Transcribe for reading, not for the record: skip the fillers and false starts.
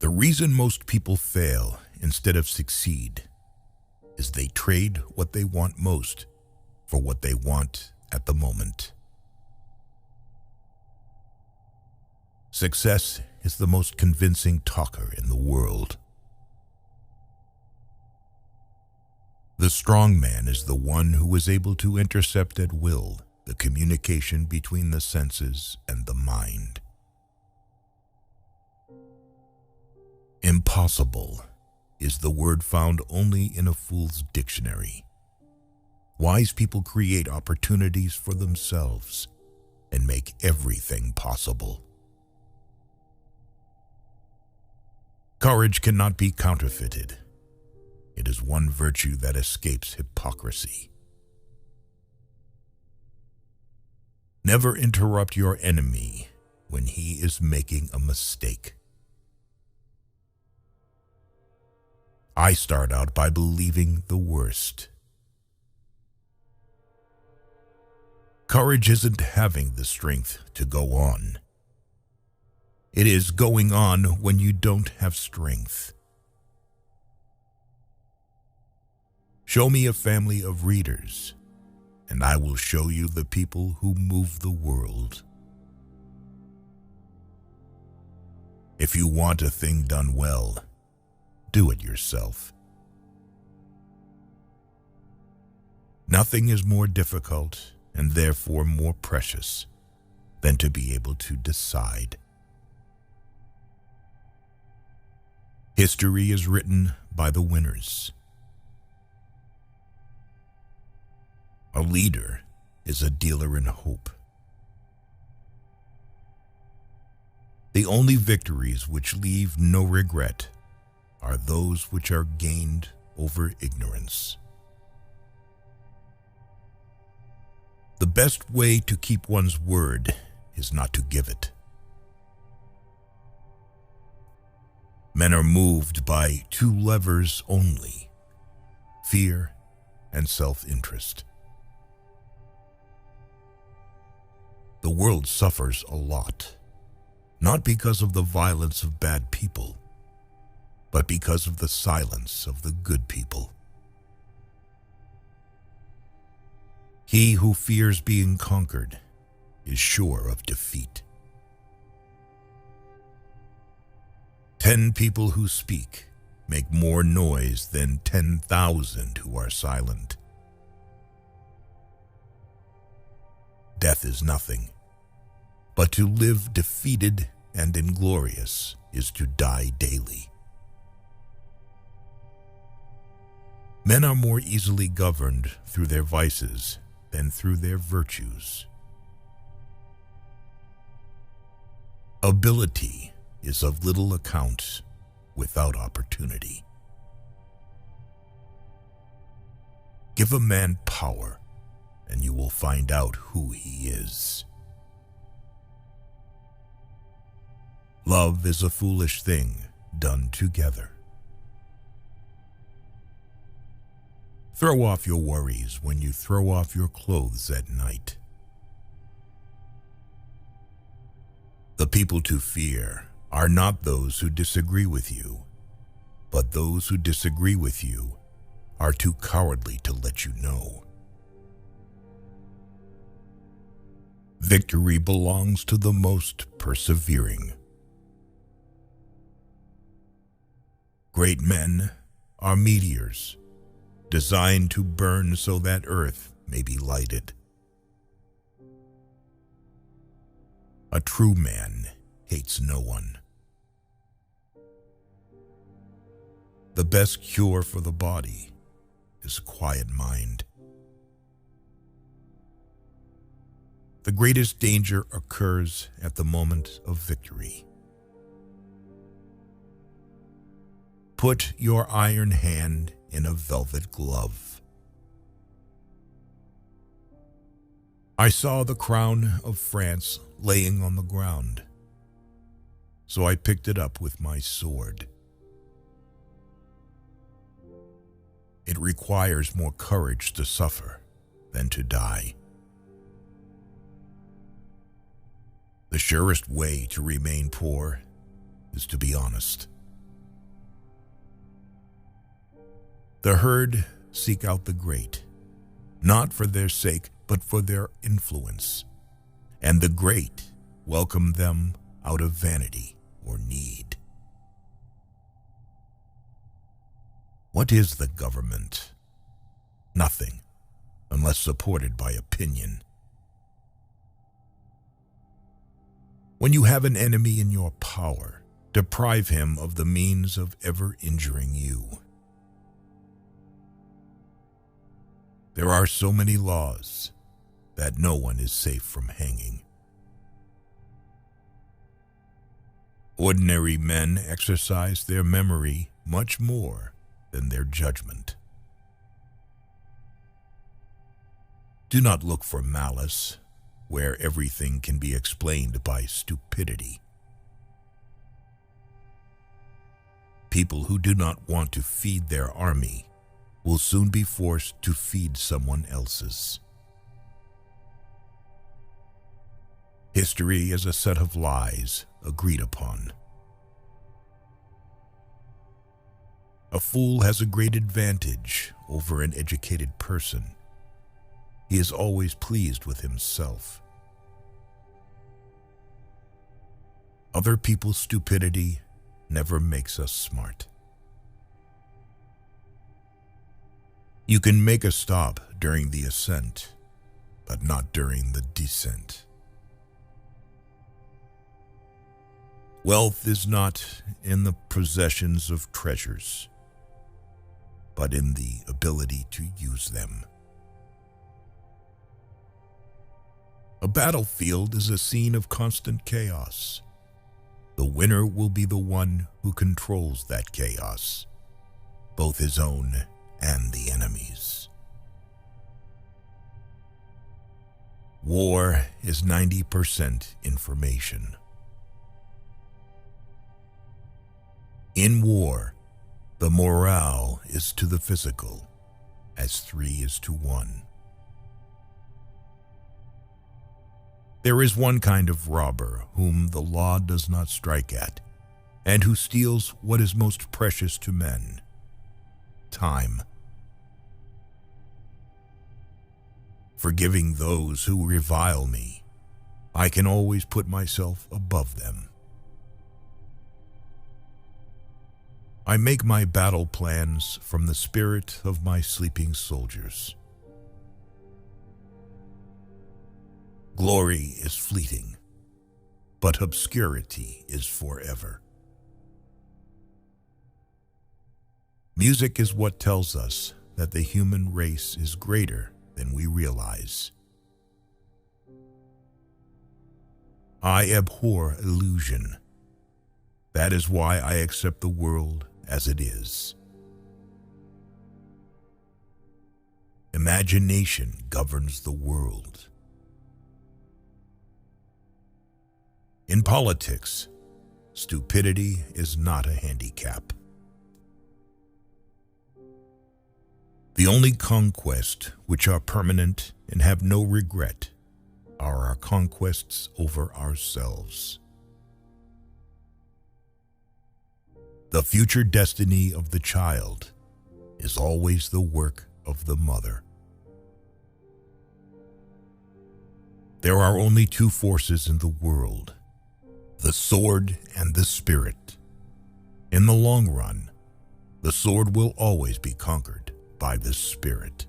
The reason most people fail instead of succeed is they trade what they want most for what they want at the moment. Success is the most convincing talker in the world. The strong man is the one who is able to intercept at will the communication between the senses and the mind. Impossible is the word found only in a fool's dictionary. Wise people create opportunities for themselves and make everything possible. Courage cannot be counterfeited. It is one virtue that escapes hypocrisy. Never interrupt your enemy when he is making a mistake. I start out by believing the worst. Courage isn't having the strength to go on. It is going on when you don't have strength. Show me a family of readers, and I will show you the people who move the world. If you want a thing done well, do it yourself. Nothing is more difficult and therefore more precious than to be able to decide. History is written by the winners. A leader is a dealer in hope. The only victories which leave no regret are those which are gained over ignorance. The best way to keep one's word is not to give it. Men are moved by two levers only: fear and self-interest. The world suffers a lot, not because of the violence of bad people, but because of the silence of the good people. He who fears being conquered is sure of defeat. 10 people who speak make more noise than 10,000 who are silent. Death is nothing, but to live defeated and inglorious is to die daily. Men are more easily governed through their vices than through their virtues. Ability is of little account without opportunity. Give a man power, and you will find out who he is. Love is a foolish thing done together. Throw off your worries when you throw off your clothes at night. The people to fear are not those who disagree with you, but those who disagree with you are too cowardly to let you know. Victory belongs to the most persevering. Great men are meteors, designed to burn so that earth may be lighted. A true man hates no one. The best cure for the body is a quiet mind. The greatest danger occurs at the moment of victory. Put your iron hand in a velvet glove. I saw the crown of France laying on the ground, so I picked it up with my sword. It requires more courage to suffer than to die. The surest way to remain poor is to be honest. The herd seek out the great, not for their sake, but for their influence, and the great welcome them out of vanity or need. What is the government? Nothing, unless supported by opinion. When you have an enemy in your power, deprive him of the means of ever injuring you. There are so many laws that no one is safe from hanging. Ordinary men exercise their memory much more than their judgment. Do not look for malice where everything can be explained by stupidity. People who do not want to feed their army will soon be forced to feed someone else's. History is a set of lies agreed upon. A fool has a great advantage over an educated person. He is always pleased with himself. Other people's stupidity never makes us smart. You can make a stop during the ascent, but not during the descent. Wealth is not in the possessions of treasures, but in the ability to use them. A battlefield is a scene of constant chaos. The winner will be the one who controls that chaos, both his own and the enemy's. War is 90% information. In war, the morale is to the physical as 3 is to 1. There is one kind of robber whom the law does not strike at, and who steals what is most precious to men: time. Forgiving those who revile me, I can always put myself above them. I make my battle plans from the spirit of my sleeping soldiers. Glory is fleeting, but obscurity is forever. Music is what tells us that the human race is greater than we realize. I abhor illusion. That is why I accept the world as it is. Imagination governs the world. In politics, stupidity is not a handicap. The only conquests which are permanent and have no regret are our conquests over ourselves. The future destiny of the child is always the work of the mother. There are only 2 forces in the world: the sword and the spirit. In the long run, the sword will always be conquered by the spirit.